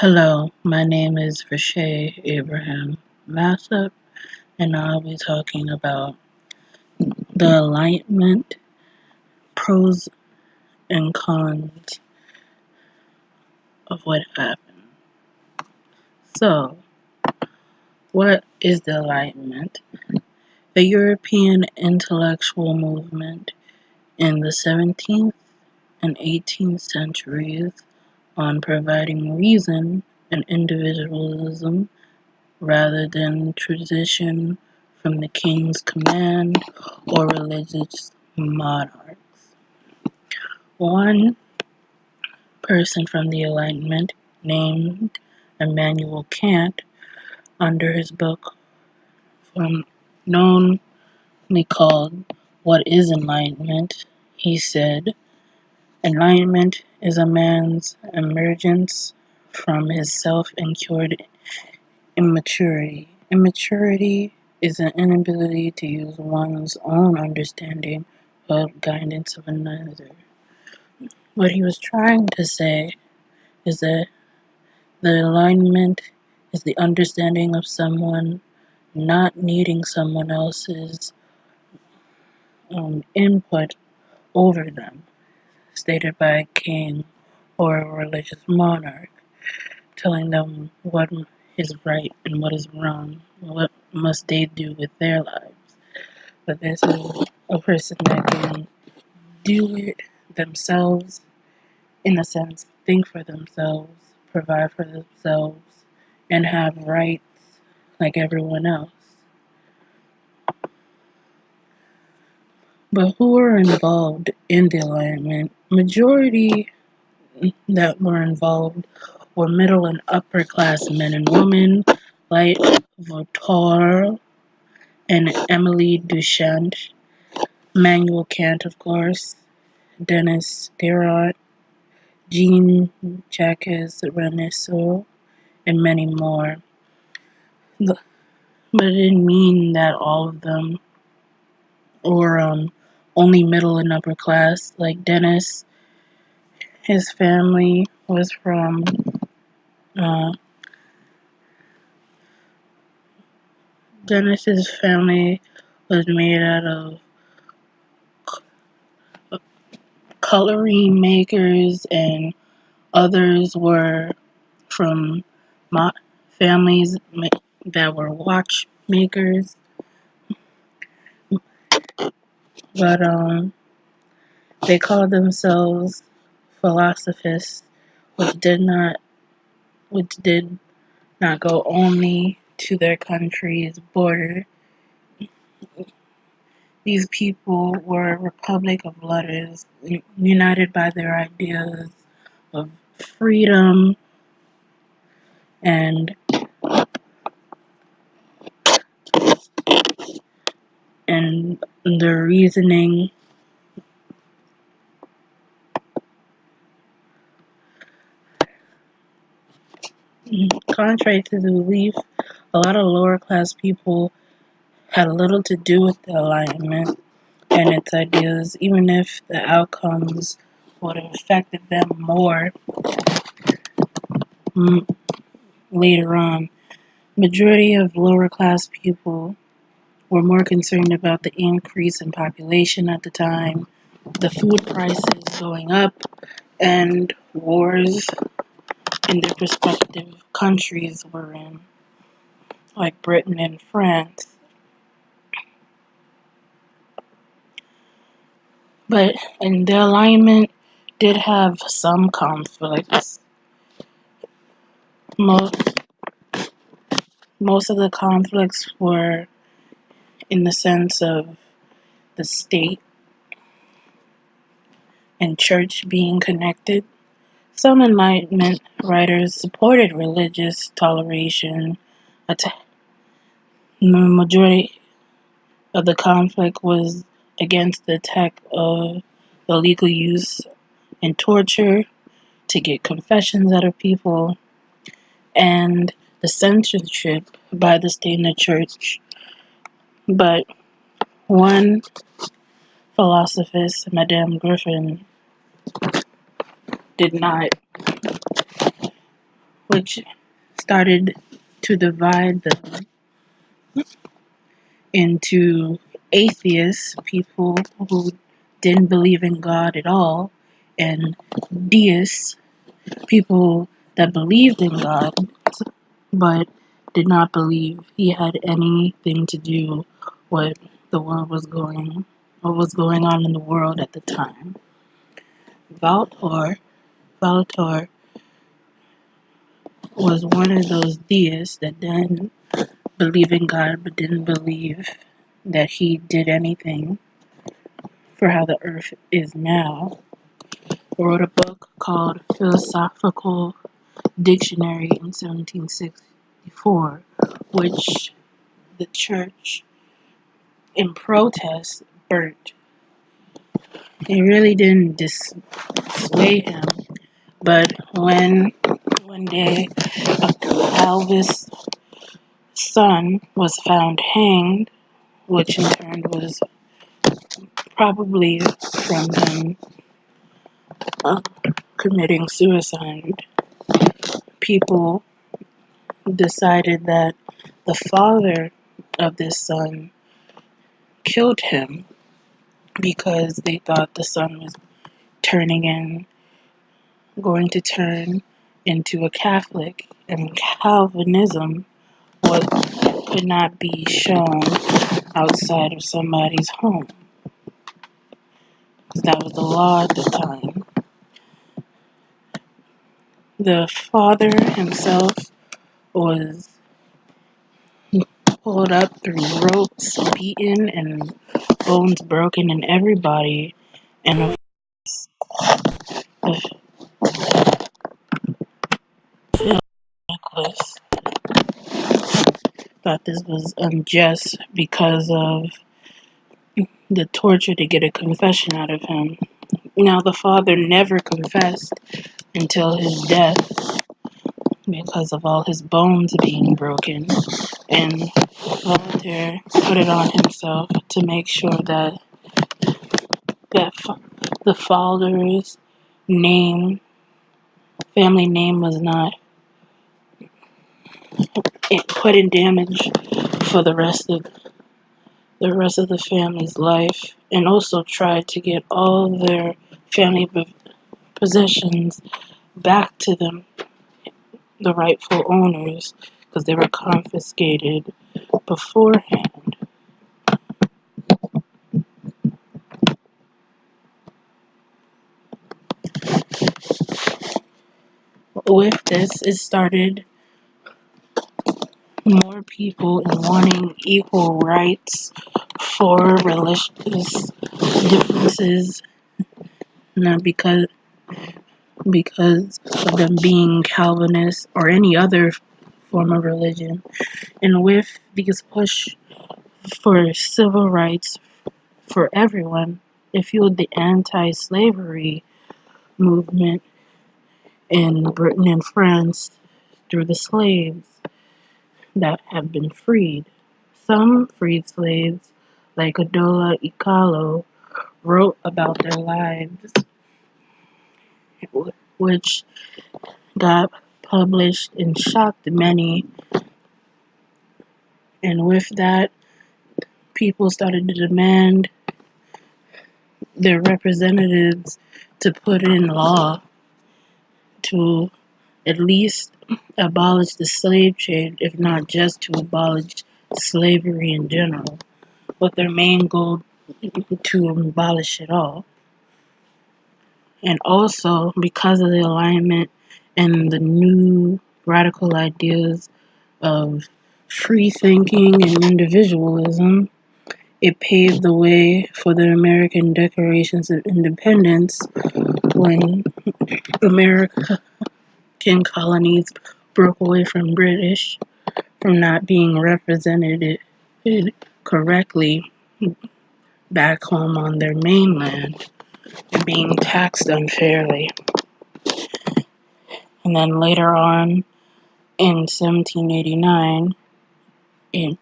Hello, my name is Abraham-Massop, and I'll be talking about the enlightenment, pros and cons of what happened. So, what is the Enlightenment? A European intellectual movement in the 17th and 18th centuries on providing reason and individualism rather than tradition from the king's command or religious monarchs. One person from the Enlightenment, named Immanuel Kant, under his book knownly called What is Enlightenment? He said, Enlightenment is a man's emergence from his self-incurred immaturity. Immaturity is an inability to use one's own understanding without guidance of another. What he was trying to say is that the alignment is the understanding of someone not needing someone else's input over them, stated by a king or a religious monarch, telling them what is right and what is wrong, what must they do with their lives. But this is a person that can do it themselves, in a sense, think for themselves, provide for themselves, and have rights like everyone else. But who were involved in the alignment? Majority that were involved were middle and upper class men and women like Voltaire and Emily Duchamp, Immanuel Kant, of course, Denis Diderot, Jean-Jacques Rousseau, and many more. But it didn't mean that all of them were only middle and upper class. Like Denis, his family was from Dennis's family was made out of coloring makers, and others were from families that were watchmakers. But they called themselves philosophists, which did not go only to their country's border. These people were a republic of letters, united by their ideas of freedom and their reasoning. Contrary to the belief, a lot of lower class people had little to do with the alignment and its ideas, even if the outcomes would have affected them more later on. Majority of lower class people were more concerned about the increase in population at the time, the food prices going up, and wars in their respective countries were in, like Britain and France. But and the alignment did have some conflicts. Most of the conflicts were in the sense of the state and church being connected. Some Enlightenment writers supported religious toleration. The majority of the conflict was against the attack of illegal use and torture to get confessions out of people, and the censorship by the state and the church. But one philosophist, Madame Griffin, did not which started to divide them into atheists, people who didn't believe in God at all, and deists, people that believed in God but did not believe he had anything to do with what was going on in the world at the time. Valator was one of those deists that didn't believe in God but didn't believe that he did anything for how the earth is now. Wrote a book called Philosophical Dictionary in 1764, which the church in protest burnt. It really didn't dissuade him, but when one day a Calvinist son was found hanged, which in turn was probably from him committing suicide, people decided that the father of this son killed him because they thought the son was going to turn into a Catholic, and Calvinism could not be shown outside of somebody's home, because that was the law at the time. The father himself was pulled up through ropes, beaten, and bones broken in every body, and a Nicholas thought this was unjust because of the torture to get a confession out of him. Now, the father never confessed until his death because of all his bones being broken, and Voltaire put it on himself to make sure that the father's family name was not put in damage for the rest of the family's life, and also tried to get all their family possessions back to them, the rightful owners, because they were confiscated beforehand. With this, it started more people in wanting equal rights for religious differences, not because of them being Calvinist or any other form of religion. And with these push for civil rights for everyone, it fueled the anti-slavery movement in Britain and France through the slaves that have been freed. Some freed slaves, like Adola Ikalo, wrote about their lives, which got published and shocked many. And with that, people started to demand their representatives to put in law to at least abolish the slave trade, if not just to abolish slavery in general, with their main goal to abolish it all. And also, because of the alignment and the new radical ideas of free thinking and individualism, it paved the way for the American Declarations of Independence when American colonies broke away from British from not being represented correctly back home on their mainland and being taxed unfairly. And then later on in 1789, it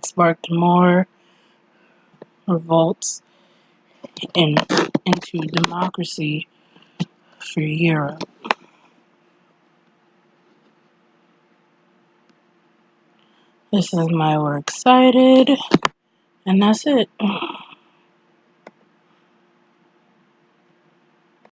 sparked more revolts into democracy for Europe. This is my works cited, and that's it.